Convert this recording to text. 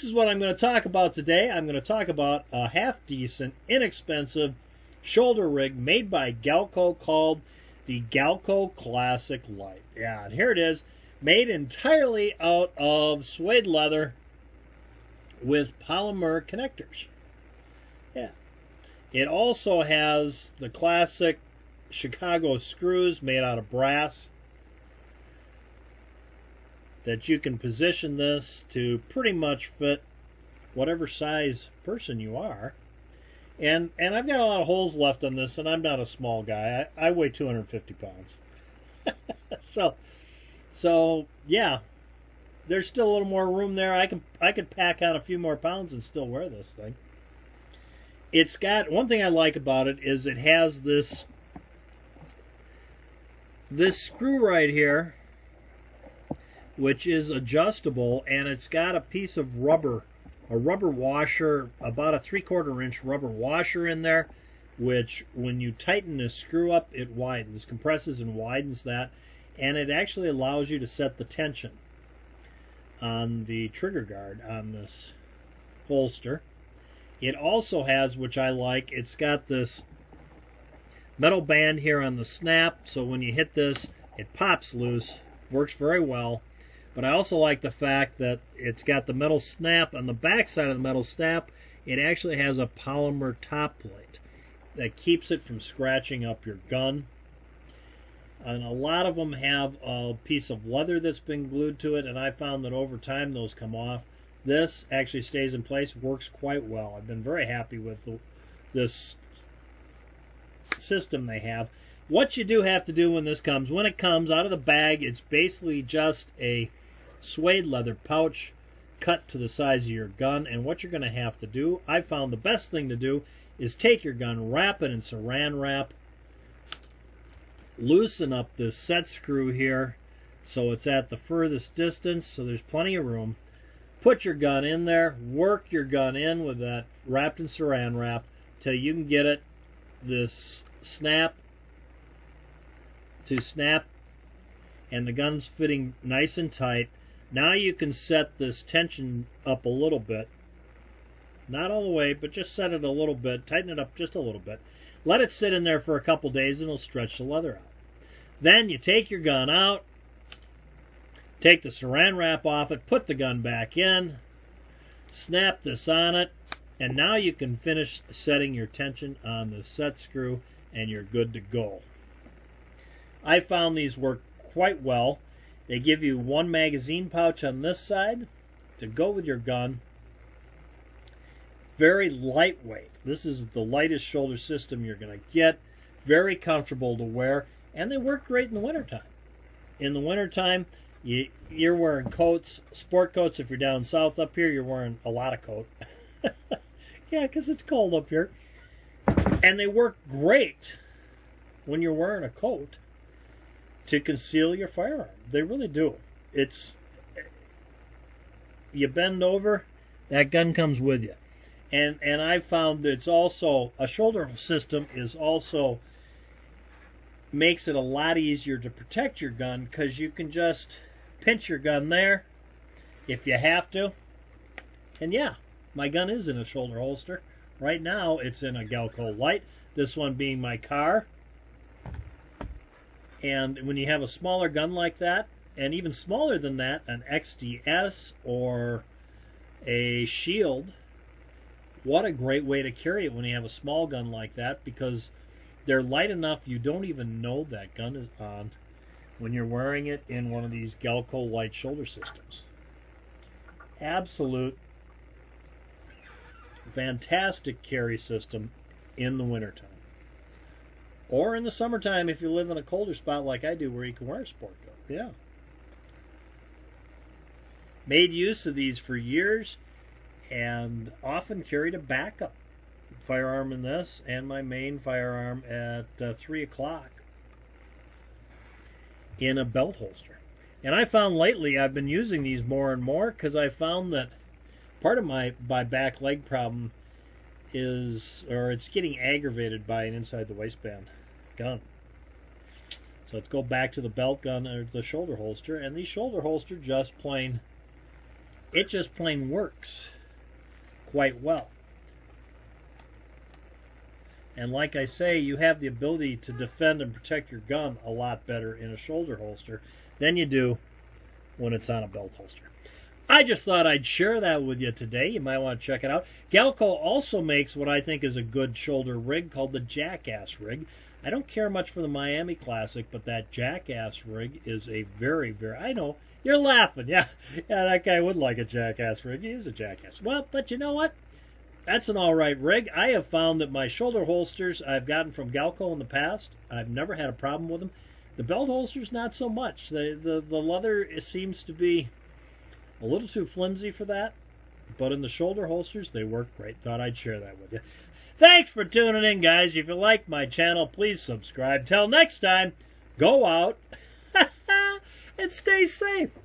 this is what I'm going to talk about today. I'm going to talk about a half-decent, inexpensive shoulder rig made by Galco called the Galco Classic Lite. Yeah, and here it is, made entirely out of suede leather with polymer connectors. Yeah. It also has the classic Chicago screws made out of brass that you can position this to pretty much fit whatever size person you are. And I've got a lot of holes left on this, and I'm not a small guy. I weigh 250 pounds. So yeah, there's still a little more room there. I could pack on a few more pounds and still wear this thing. It's got, one thing I like about it is it has this screw right here, which is adjustable, and it's got a piece of rubber, a rubber washer, about a 3/4 inch rubber washer in there, which when you tighten the screw up, it widens, compresses and widens that, and it actually allows you to set the tension on the trigger guard on this holster. It also has, which I like, it's got this metal band here on the snap, so when you hit this, it pops loose, works very well. But I also like the fact that it's got the metal snap. On the back side of the metal snap, it actually has a polymer top plate that keeps it from scratching up your gun. And a lot of them have a piece of leather that's been glued to it, and I found that over time those come off. This actually stays in place, works quite well. I've been very happy with this system they have. What you do have to do when it comes out of the bag, it's basically just a suede leather pouch cut to the size of your gun. And what you're going to have to do, I found the best thing to do, is take your gun, wrap it in saran wrap, loosen up this set screw here so it's at the furthest distance, so there's plenty of room. Put your gun in there, work your gun in with that wrapped in saran wrap till you can get it this snap to snap, and the gun's fitting nice and tight. Now you can set this tension up a little bit, not all the way, but just set it a little bit, tighten it up just a little bit. Let it sit in there for a couple days and it'll stretch the leather out. Then you take your gun out, take the saran wrap off it, put the gun back in, snap this on it, and now you can finish setting your tension on the set screw and you're good to go. I found these work quite well. They give you one magazine pouch on this side to go with your gun. Very lightweight. This is the lightest shoulder system you're going to get. Very comfortable to wear, and they work great in the wintertime. In the wintertime, you're wearing coats, sport coats. If you're down south up here, you're wearing a lot of coat. Yeah, because it's cold up here. And they work great when you're wearing a coat to conceal your firearm. They really do. You bend over, that gun comes with you. And I found that it's also, a shoulder system is also, makes it a lot easier to protect your gun, because you can just pinch your gun there if you have to. And yeah, my gun is in a shoulder holster. Right now it's in a Galco Lite, this one being my car. And when you have a smaller gun like that, and even smaller than that, an XDS or a Shield, what a great way to carry it when you have a small gun like that, because they're light enough you don't even know that gun is on when you're wearing it in one of these Galco Lite shoulder systems. Absolute fantastic carry system in the wintertime. Or in the summertime if you live in a colder spot like I do where you can wear a sport coat. Yeah. Made use of these for years and often carried a backup firearm in this and my main firearm at 3 o'clock in a belt holster. And I found lately I've been using these more and more because I found that part of my back leg problem is, or it's getting aggravated by an inside the waistband gun. So let's go back to the belt gun or the shoulder holster, and these shoulder holster just plain it just plain works quite well. And like I say, you have the ability to defend and protect your gun a lot better in a shoulder holster than you do when it's on a belt holster. I just thought I'd share that with you today. You might want to check it out. Galco also makes what I think is a good shoulder rig called the Jackass rig. I don't care much for the Miami Classic, but that Jackass rig is a very, very... I know, you're laughing. Yeah, that guy would like a Jackass rig. He is a jackass. Well, but you know what? That's an all right rig. I have found that my shoulder holsters I've gotten from Galco in the past, I've never had a problem with them. The belt holsters, not so much. The leather seems to be a little too flimsy for that, but in the shoulder holsters, they work great. Thought I'd share that with you. Thanks for tuning in, guys. If you like my channel, please subscribe. Till next time, go out and stay safe.